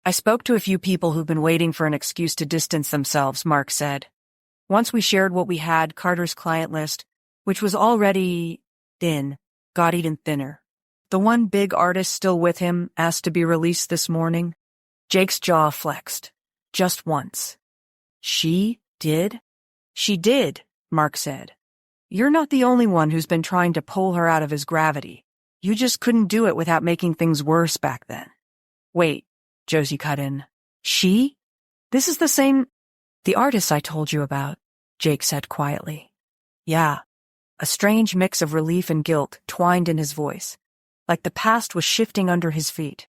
"I spoke to a few people who've been waiting for an excuse to distance themselves," Mark said. "Once we shared what we had, Carter's client list, which was already thin, got even thinner. The one big artist still with him asked to be released this morning." Jake's jaw flexed. Just once. "She did?" "She did," Mark said. "You're not the only one who's been trying to pull her out of his gravity. You just couldn't do it without making things worse back then." "Wait," Josie cut in. "She? This is the same—" "The artist I told you about," Jake said quietly. "Yeah." A strange mix of relief and guilt twined in his voice, like the past was shifting under his feet.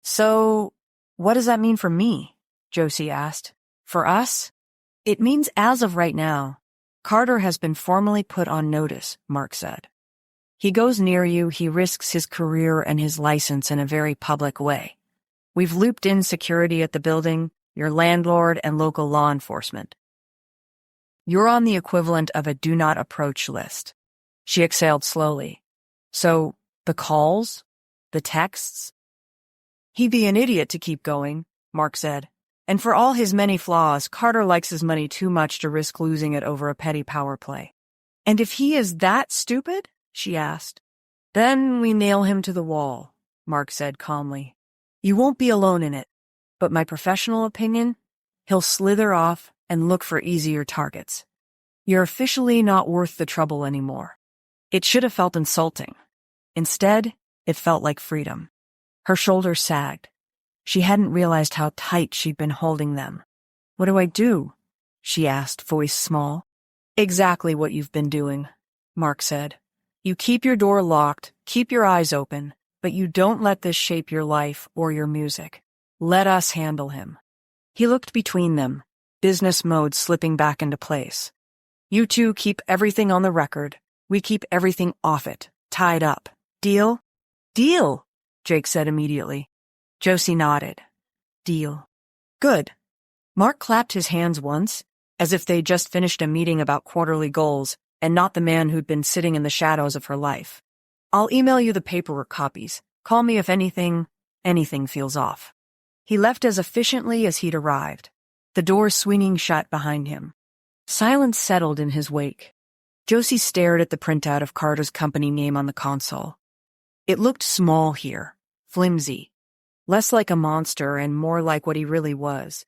"So, what does that mean for me?" Josie asked. "For us? It means as of right now, Carter has been formally put on notice," Mark said. "He goes near you, he risks his career and his license in a very public way. We've looped in security at the building, your landlord, and local law enforcement. You're on the equivalent of a do not approach list." She exhaled slowly. "So, the calls? The texts?" "He'd be an idiot to keep going," Mark said. "And for all his many flaws, Carter likes his money too much to risk losing it over a petty power play." "And if he is that stupid?" she asked. "Then we nail him to the wall," Mark said calmly. "You won't be alone in it, but my professional opinion, he'll slither off and look for easier targets. You're officially not worth the trouble anymore." It should have felt insulting. Instead, it felt like freedom. Her shoulders sagged. She hadn't realized how tight she'd been holding them. "What do I do?" she asked, voice small. "Exactly what you've been doing," Mark said. "You keep your door locked, keep your eyes open, but you don't let this shape your life or your music. Let us handle him. He looked between them, business mode slipping back into place. You two keep everything on the record. We keep everything off it, tied up. Deal? Deal, Jake said immediately. Josie nodded. Deal. Good. Mark clapped his hands once, as if they'd just finished a meeting about quarterly goals and not the man who'd been sitting in the shadows of her life. I'll email you the paperwork copies. Call me if anything feels off. He left as efficiently as he'd arrived, the door swinging shut behind him. Silence settled in his wake. Josie stared at the printout of Carter's company name on the console. It looked small here, flimsy, less like a monster and more like what he really was.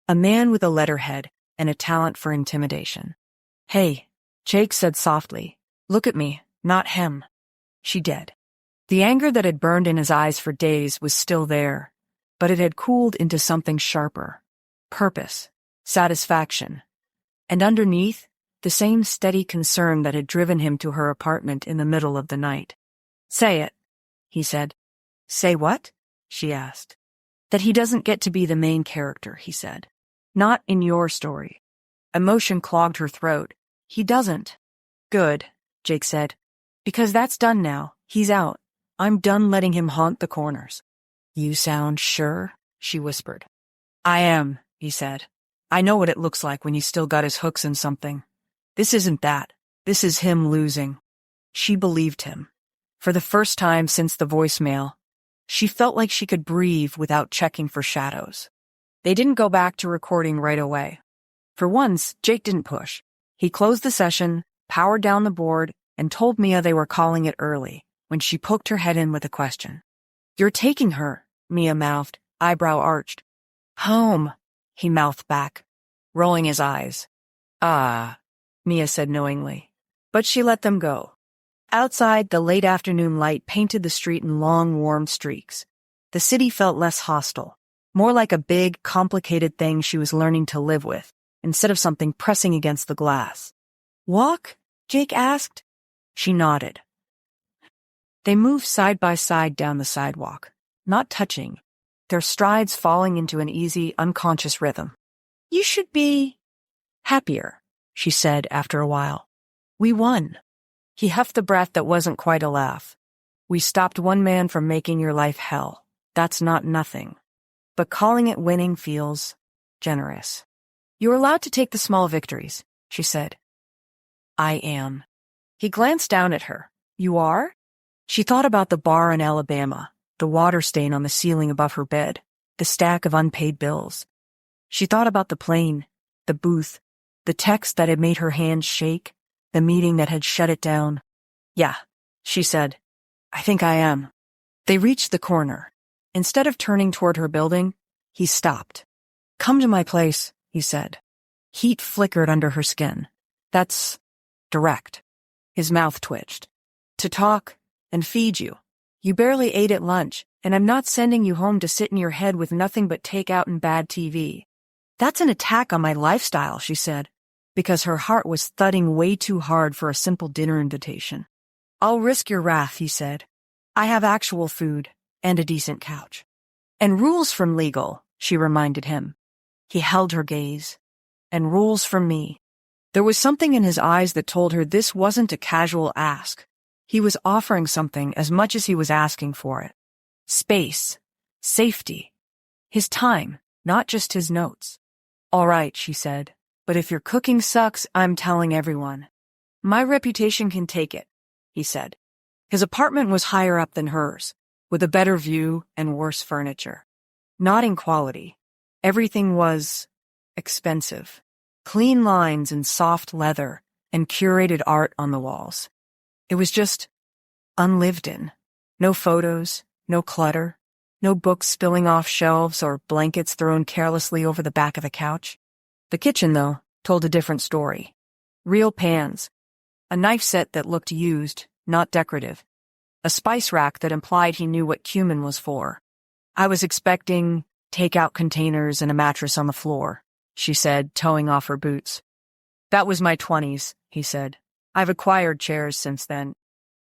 A man with a letterhead and a talent for intimidation. Hey, Jake said softly. Look at me, not him. She did. The anger that had burned in his eyes for days was still there, but it had cooled into something sharper. Purpose, satisfaction, and underneath, the same steady concern that had driven him to her apartment in the middle of the night. Say it, he said. Say what? She asked. That he doesn't get to be the main character, he said. Not in your story. Emotion clogged her throat. He doesn't. Good, Jake said. Because that's done now. He's out. I'm done letting him haunt the corners. You sound sure? She whispered. I am, he said. I know what it looks like when he's still got his hooks in something. This isn't that. This is him losing. She believed him. For the first time since the voicemail, she felt like she could breathe without checking for shadows. They didn't go back to recording right away. For once, Jake didn't push. He closed the session, powered down the board, and told Mia they were calling it early, when she poked her head in with a question. You're taking her, Mia mouthed, eyebrow arched. Home, he mouthed back, rolling his eyes. Ah, Mia said knowingly. But she let them go. Outside, the late afternoon light painted the street in long, warm streaks. The city felt less hostile, more like a big, complicated thing she was learning to live with, instead of something pressing against the glass. Walk? Jake asked. She nodded. They moved side by side down the sidewalk, not touching, their strides falling into an easy, unconscious rhythm. You should be happier, she said after a while. We won. He huffed a breath that wasn't quite a laugh. We stopped one man from making your life hell. That's not nothing. But calling it winning feels generous. You're allowed to take the small victories, she said. I am. He glanced down at her. You are? She thought about the bar in Alabama, the water stain on the ceiling above her bed, the stack of unpaid bills. She thought about the plane, the booth, the text that had made her hands shake, the meeting that had shut it down. Yeah, she said. I think I am. They reached the corner. Instead of turning toward her building, he stopped. Come to my place, he said. Heat flickered under her skin. That's direct. His mouth twitched. To talk and feed you. You barely ate at lunch, and I'm not sending you home to sit in your head with nothing but takeout and bad TV. That's an attack on my lifestyle, she said, because her heart was thudding way too hard for a simple dinner invitation. I'll risk your wrath, he said. I have actual food and a decent couch. And rules from legal, she reminded him. He held her gaze. And rules from me. There was something in his eyes that told her this wasn't a casual ask. He was offering something as much as he was asking for it. Space. Safety. His time, not just his notes. All right, she said, but if your cooking sucks, I'm telling everyone. My reputation can take it, he said. His apartment was higher up than hers, with a better view and worse furniture. Not in quality. Everything was expensive. Clean lines and soft leather and curated art on the walls. It was just unlived in. No photos, no clutter, no books spilling off shelves or blankets thrown carelessly over the back of the couch. The kitchen, though, told a different story. Real pans, a knife set that looked used, not decorative, a spice rack that implied he knew what cumin was for. I was expecting takeout containers and a mattress on the floor, she said, toeing off her boots. That was my 20s, he said. I've acquired chairs since then.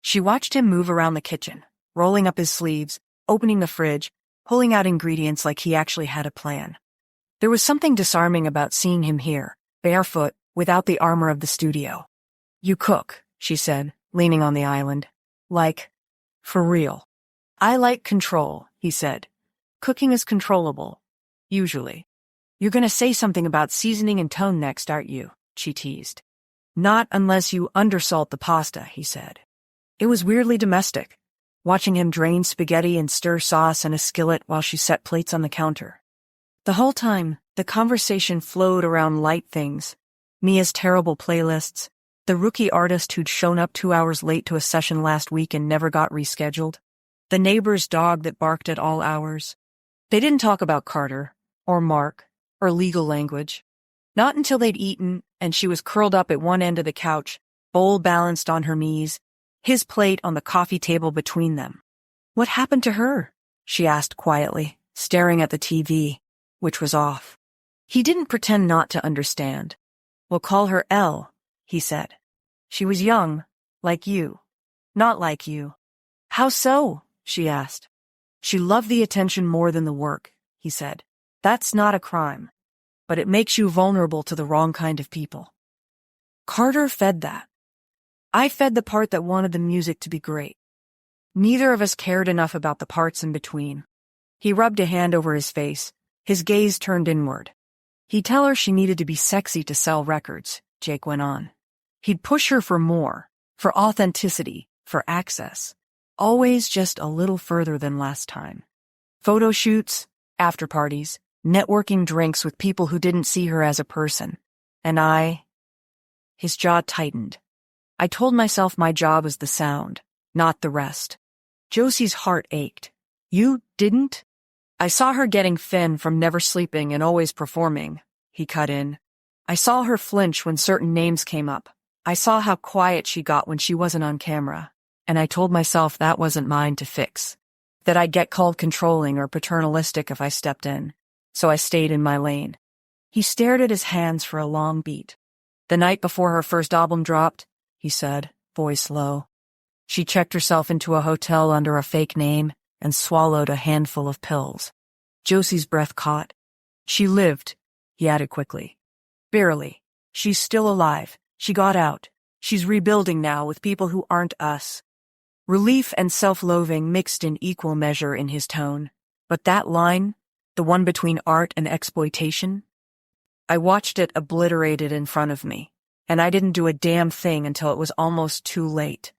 She watched him move around the kitchen, rolling up his sleeves, opening the fridge, pulling out ingredients like he actually had a plan. There was something disarming about seeing him here, barefoot, without the armor of the studio. "You cook," she said, leaning on the island. "Like, for real." "I like control," he said. "Cooking is controllable. Usually." "You're gonna say something about seasoning and tone next, aren't you?" she teased. "Not unless you undersalt the pasta," he said. It was weirdly domestic, watching him drain spaghetti and stir sauce in a skillet while she set plates on the counter. The whole time, the conversation flowed around light things. Mia's terrible playlists, the rookie artist who'd shown up 2 hours late to a session last week and never got rescheduled, the neighbor's dog that barked at all hours. They didn't talk about Carter, or Mark, or legal language. Not until they'd eaten, and she was curled up at one end of the couch, bowl balanced on her knees, his plate on the coffee table between them. "What happened to her?" she asked quietly, staring at the TV, which was off. He didn't pretend not to understand. "We'll call her Elle," he said. "She was young, like you. Not like you." "How so?" she asked. "She loved the attention more than the work," he said. "That's not a crime, but it makes you vulnerable to the wrong kind of people." Carter fed that. I fed the part that wanted the music to be great. Neither of us cared enough about the parts in between. He rubbed a hand over his face, his gaze turned inward. He'd tell her she needed to be sexy to sell records, Jake went on. He'd push her for more, for authenticity, for access. Always just a little further than last time. Photo shoots, after parties, networking drinks with people who didn't see her as a person. And his jaw tightened. I told myself my job was the sound, not the rest. Josie's heart ached. "You didn't?" "I saw her getting thin from never sleeping and always performing," he cut in. "I saw her flinch when certain names came up. I saw how quiet she got when she wasn't on camera. And I told myself that wasn't mine to fix. That I'd get called controlling or paternalistic if I stepped in. So I stayed in my lane." He stared at his hands for a long beat. "The night before her first album dropped," he said, voice low, "she checked herself into a hotel under a fake name and swallowed a handful of pills." Josie's breath caught. "She lived," he added quickly. "Barely. She's still alive. She got out. She's rebuilding now with people who aren't us." Relief and self-loathing mixed in equal measure in his tone. But that line, the one between art and exploitation, I watched it obliterated in front of me, and I didn't do a damn thing until it was almost too late.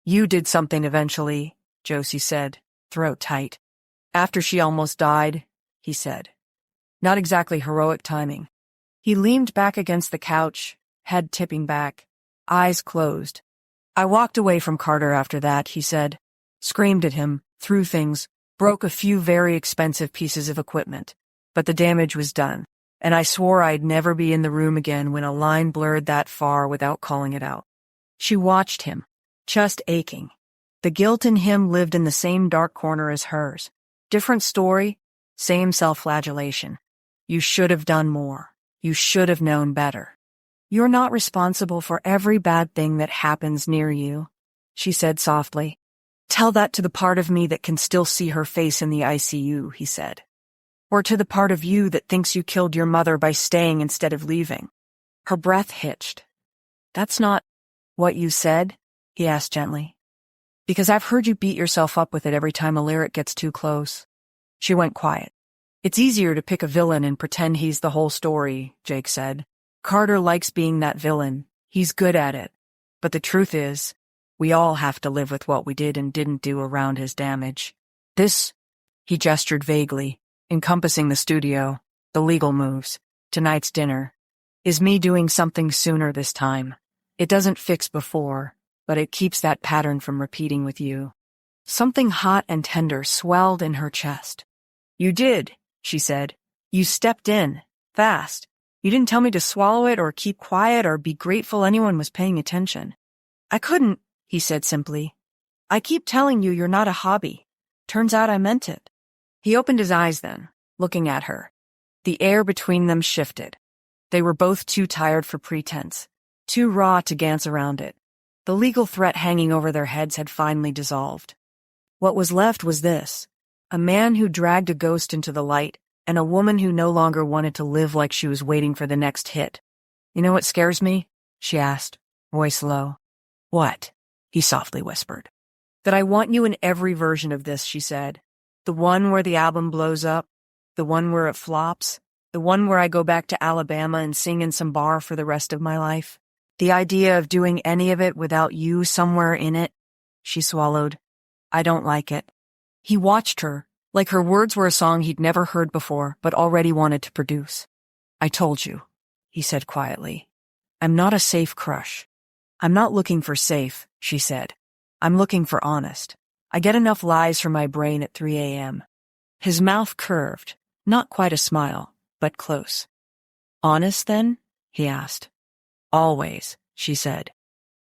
"You did something eventually," Josie said, throat tight. "After she almost died," he said. "Not exactly heroic timing." He leaned back against the couch, head tipping back, eyes closed. "I walked away from Carter after that," he said. "Screamed at him, threw things, broke a few very expensive pieces of equipment. But the damage was done, and I swore I'd never be in the room again when a line blurred that far without calling it out." She watched him, chest aching. The guilt in him lived in the same dark corner as hers. Different story, same self-flagellation. "You should have done more. You should have known better. You're not responsible for every bad thing that happens near you," she said softly. "Tell that to the part of me that can still see her face in the ICU," he said. "Or to the part of you that thinks you killed your mother by staying instead of leaving." Her breath hitched. "That's not what you said?" he asked gently. "Because I've heard you beat yourself up with it every time a lyric gets too close." She went quiet. "It's easier to pick a villain and pretend he's the whole story," Jake said. "Carter likes being that villain. He's good at it. But the truth is, we all have to live with what we did and didn't do around his damage. This," he gestured vaguely, encompassing the studio, the legal moves, tonight's dinner, "is me doing something sooner this time. It doesn't fix before, but it keeps that pattern from repeating with you." Something hot and tender swelled in her chest. "You did," she said. "You stepped in, fast. You didn't tell me to swallow it or keep quiet or be grateful anyone was paying attention." "I couldn't," he said simply. "I keep telling you you're not a hobby. Turns out I meant it." He opened his eyes then, looking at her. The air between them shifted. They were both too tired for pretense, too raw to dance around it. The legal threat hanging over their heads had finally dissolved. What was left was this: A man who dragged a ghost into the light, and a woman who no longer wanted to live like she was waiting for the next hit. You know what scares me? She asked, voice low. What? He softly whispered. That I want you in every version of this, she said. The one where the album blows up, the one where it flops, the one where I go back to Alabama and sing in some bar for the rest of my life. The idea of doing any of it without you somewhere in it. She swallowed. I don't like it. He watched her, like her words were a song he'd never heard before but already wanted to produce. I told you, he said quietly. I'm not a safe crush. I'm not looking for safe, she said. I'm looking for honest. I get enough lies from my brain at 3 a.m. His mouth curved, not quite a smile, but close. Honest, then? He asked. Always, she said.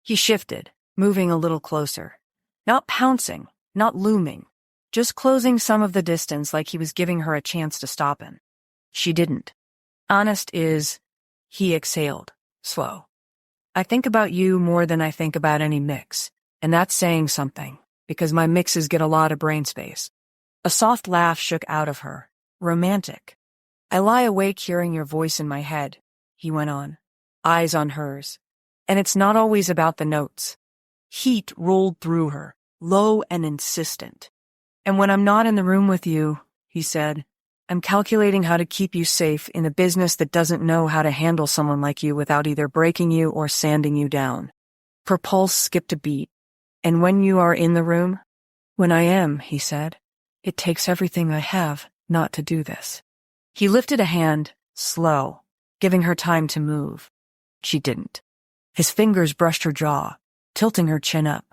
He shifted, moving a little closer. Not pouncing, not looming, just closing some of the distance like he was giving her a chance to stop him. She didn't. Honest is, he exhaled, slow. I think about you more than I think about any mix, and that's saying something, because my mixes get a lot of brain space. A soft laugh shook out of her, romantic. I lie awake hearing your voice in my head, he went on, eyes on hers. And it's not always about the notes. Heat rolled through her, low and insistent. And when I'm not in the room with you, he said, I'm calculating how to keep you safe in a business that doesn't know how to handle someone like you without either breaking you or sanding you down. Her pulse skipped a beat. And when you are in the room? When I am, he said. It takes everything I have not to do this. He lifted a hand, slow, giving her time to move. She didn't. His fingers brushed her jaw, tilting her chin up.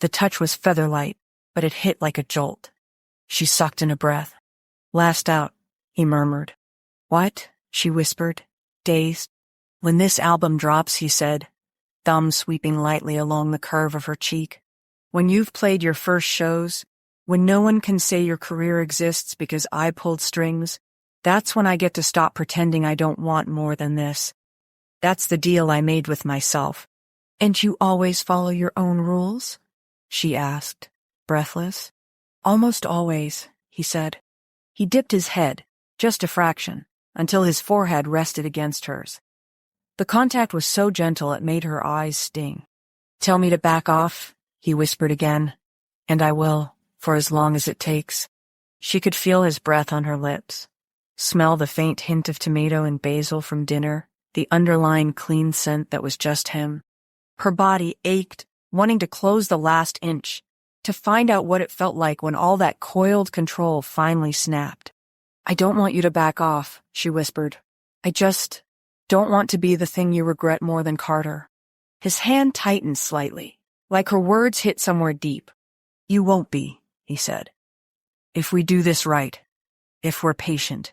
The touch was feather-light, but it hit like a jolt. She sucked in a breath. Last out, he murmured. What? She whispered, dazed. When this album drops, he said, thumb sweeping lightly along the curve of her cheek. When you've played your first shows, when no one can say your career exists because I pulled strings, that's when I get to stop pretending I don't want more than this. That's the deal I made with myself. And you always follow your own rules? She asked, breathless. Almost always, he said. He dipped his head, just a fraction, until his forehead rested against hers. The contact was so gentle it made her eyes sting. Tell me to back off, he whispered again, and I will, for as long as it takes. She could feel his breath on her lips, smell the faint hint of tomato and basil from dinner, the underlying clean scent that was just him. Her body ached, wanting to close the last inch, to find out what it felt like when all that coiled control finally snapped. I don't want you to back off, she whispered. I just don't want to be the thing you regret more than Carter. His hand tightened slightly, like her words hit somewhere deep. You won't be, he said. If we do this right, if we're patient,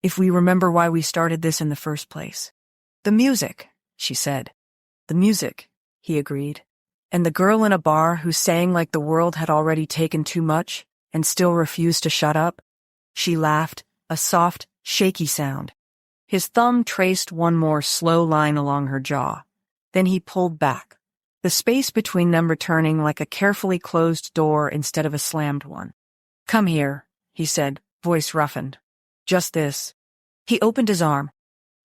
if we remember why we started this in the first place. The music, she said. The music, he agreed. And the girl in a bar who sang like the world had already taken too much and still refused to shut up. She laughed, a soft, shaky sound. His thumb traced one more slow line along her jaw. Then he pulled back, the space between them returning like a carefully closed door instead of a slammed one. Come here, he said, voice roughened. Just this. He opened his arm.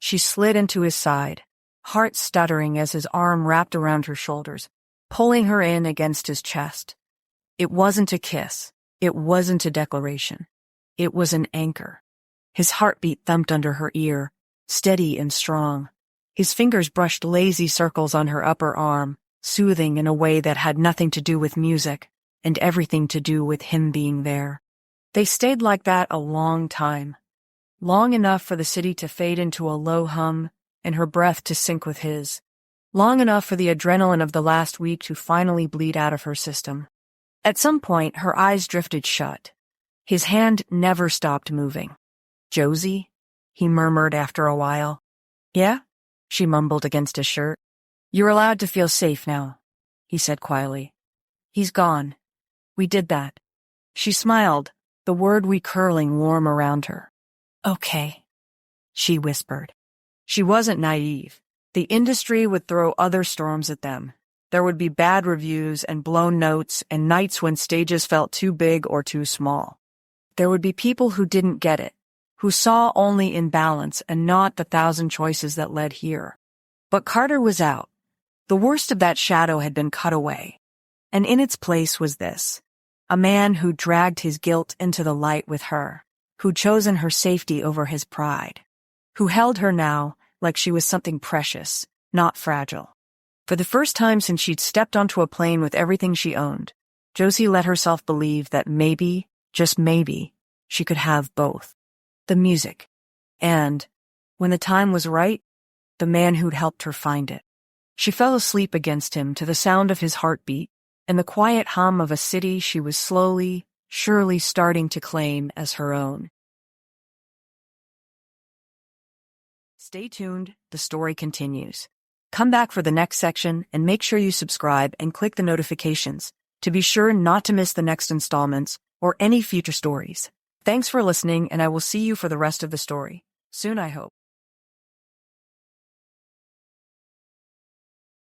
She slid into his side, heart stuttering as his arm wrapped around her shoulders, pulling her in against his chest. It wasn't a kiss. It wasn't a declaration. It was an anchor. His heartbeat thumped under her ear, steady and strong. His fingers brushed lazy circles on her upper arm, soothing in a way that had nothing to do with music and everything to do with him being there. They stayed like that a long time, long enough for the city to fade into a low hum and her breath to sync with his, long enough for the adrenaline of the last week to finally bleed out of her system. At some point, her eyes drifted shut. His hand never stopped moving. Josie? He murmured after a while. Yeah? She mumbled against his shirt. You're allowed to feel safe now, he said quietly. He's gone. We did that. She smiled, the word recurling warm around her. Okay, she whispered. She wasn't naive. The industry would throw other storms at them. There would be bad reviews and blown notes and nights when stages felt too big or too small. There would be people who didn't get it, who saw only imbalance and not the thousand choices that led here. But Carter was out. The worst of that shadow had been cut away. And in its place was this: a man who dragged his guilt into the light with her, who'd chosen her safety over his pride, who held her now like she was something precious, not fragile. For the first time since she'd stepped onto a plane with everything she owned, Josie let herself believe that maybe, just maybe, she could have both. The music, and, when the time was right, the man who'd helped her find it. She fell asleep against him to the sound of his heartbeat and the quiet hum of a city she was slowly, surely starting to claim as her own. Stay tuned, the story continues. Come back for the next section and make sure you subscribe and click the notifications to be sure not to miss the next installments or any future stories. Thanks for listening, and I will see you for the rest of the story. Soon, I hope.